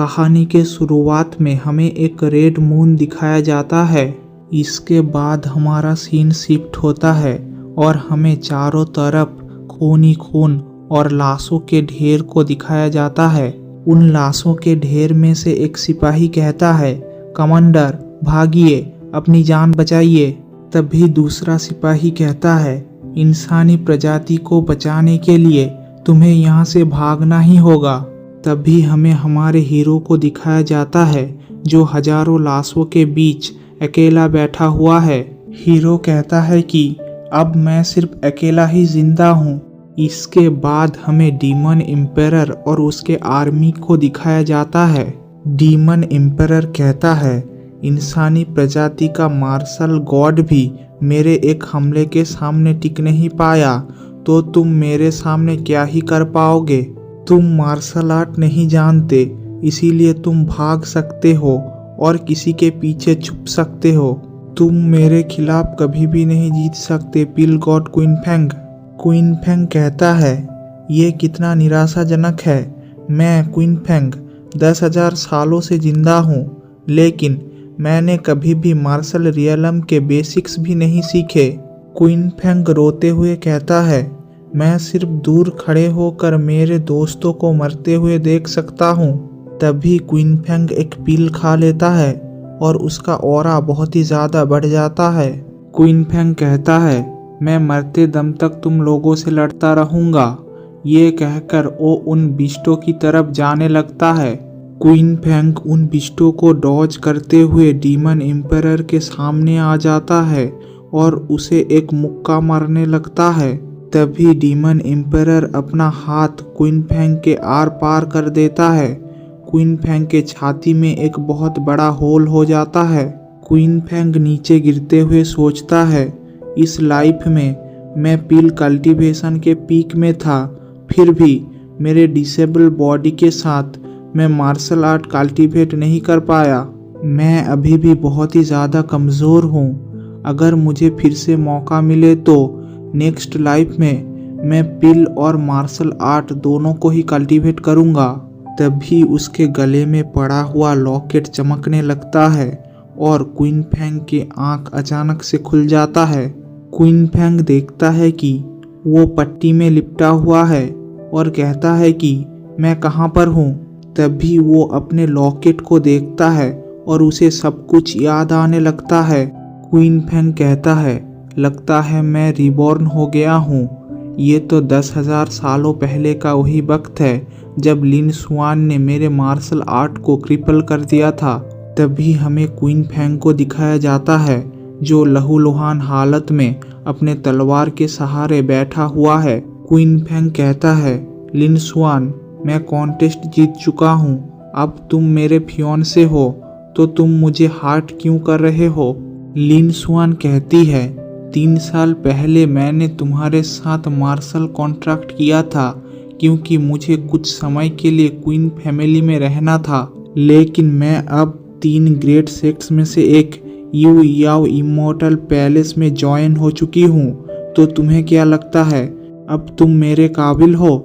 कहानी के शुरुआत में हमें एक रेड मून दिखाया जाता है। इसके बाद हमारा सीन शिफ्ट होता है और हमें चारों तरफ खून ही खून और लाशों के ढेर को दिखाया जाता है। उन लाशों के ढेर में से एक सिपाही कहता है, कमांडर भागिए, अपनी जान बचाइए। तभी दूसरा सिपाही कहता है, इंसानी प्रजाति को बचाने के लिए तुम्हें यहाँ से भागना ही होगा। तभी हमें हमारे हीरो को दिखाया जाता है जो हजारों लाशों के बीच अकेला बैठा हुआ है। हीरो कहता है कि अब मैं सिर्फ अकेला ही जिंदा हूँ। इसके बाद हमें डीमन एम्परर और उसके आर्मी को दिखाया जाता है। डीमन एम्परर कहता है, इंसानी प्रजाति का मार्शल गॉड भी मेरे एक हमले के सामने टिक नहीं पाया, तो तुम मेरे सामने क्या ही कर पाओगे। तुम मार्शल आर्ट नहीं जानते, इसीलिए तुम भाग सकते हो और किसी के पीछे छुप सकते हो। तुम मेरे खिलाफ कभी भी नहीं जीत सकते pill god Queen Feng. Queen Feng कहता है, ये कितना निराशाजनक है। मैं क्वीन फेंग 10,000 सालों से जिंदा हूँ, लेकिन मैंने कभी भी मार्शल रियलम के बेसिक्स भी नहीं सीखे। क्वीन फेंग रोते हुए कहता है, मैं सिर्फ दूर खड़े होकर मेरे दोस्तों को मरते हुए देख सकता हूँ। तभी क्वीन फेंग एक पिल खा लेता है और उसका ऑरा बहुत ही ज़्यादा बढ़ जाता है। क्वीन फेंग कहता है, मैं मरते दम तक तुम लोगों से लड़ता रहूँगा। ये कहकर वो उन बिस्टों की तरफ जाने लगता है। क्वीन फेंग उन बिस्टों को डॉज करते हुए डीमन एम्परर के सामने आ जाता है और उसे एक मुक्का मारने लगता है। तभी डीमन एम्परर अपना हाथ क्वीन फेंग के आर पार कर देता है। क्वीन फेंग के छाती में एक बहुत बड़ा होल हो जाता है। क्वीन फेंग नीचे गिरते हुए सोचता है, इस लाइफ में मैं पिल कल्टीवेशन के पीक में था, फिर भी मेरे डिसेबल बॉडी के साथ मैं मार्शल आर्ट कल्टीवेट नहीं कर पाया। मैं अभी भी बहुत ही ज़्यादा कमज़ोर हूँ। अगर मुझे फिर से मौका मिले तो नेक्स्ट लाइफ में मैं पिल और मार्शल आर्ट दोनों को ही कल्टीवेट करूँगा। तभी उसके गले में पड़ा हुआ लॉकेट चमकने लगता है और क्वीन फेंग की आंख अचानक से खुल जाता है। क्वीन फेंग देखता है कि वो पट्टी में लिपटा हुआ है और कहता है कि मैं कहाँ पर हूँ। तभी वो अपने लॉकेट को देखता है और उसे सब कुछ याद आने लगता है। क्वीन फेंग कहता है, लगता है मैं रिबॉर्न हो गया हूँ। ये तो 10,000 सालों पहले का वही वक्त है जब लिन सुआन ने मेरे मार्शल आर्ट को क्रिपल कर दिया था। तभी हमें क्वीन फेंग को दिखाया जाता है जो लहूलुहान हालत में अपने तलवार के सहारे बैठा हुआ है। क्वीन फेंग कहता है, लिन सुआन, मैं कॉन्टेस्ट जीत चुका हूँ। अब तुम मेरे फियोंसे हो, तो तुम मुझे हार्ट क्यों कर रहे हो। लिन सुआन कहती है, 3 साल पहले मैंने तुम्हारे साथ मार्शल कॉन्ट्रैक्ट किया था क्योंकि मुझे कुछ समय के लिए क्वीन फैमिली में रहना था, लेकिन मैं अब 3 ग्रेट सेक्ट्स में से एक यू याओ इमोर्टल पैलेस में ज्वाइन हो चुकी हूँ। तो तुम्हें क्या लगता है, अब तुम मेरे काबिल हो।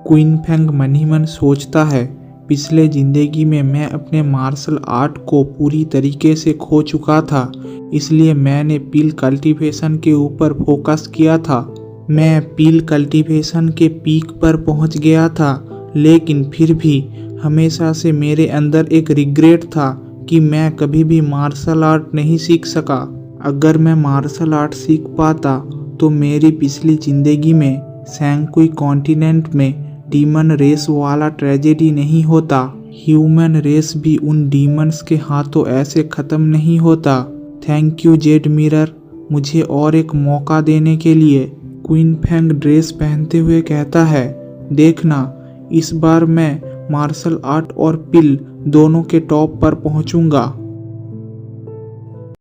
क्वीन फेंग मन ही मन सोचता है, पिछले जिंदगी में मैं अपने मार्शल आर्ट को पूरी तरीके से खो चुका था, इसलिए मैंने पिल कल्टीवेशन के ऊपर फोकस किया था। मैं पिल कल्टीवेशन के पीक पर पहुंच गया था, लेकिन फिर भी हमेशा से मेरे अंदर एक रिग्रेट था कि मैं कभी भी मार्शल आर्ट नहीं सीख सका। अगर मैं मार्शल आर्ट सीख पाता तो मेरी पिछली जिंदगी में सैंकुई कॉन्टिनेंट में डीमन रेस वाला ट्रेजेडी नहीं होता। ह्यूमन रेस भी उन डीमंस के हाथों ऐसे ख़त्म नहीं होता। थैंक यू जेड मिरर, मुझे और एक मौका देने के लिए। क्वीन फेंग ड्रेस पहनते हुए कहता है, देखना, इस बार मैं मार्शल आर्ट और पिल दोनों के टॉप पर पहुंचूंगा।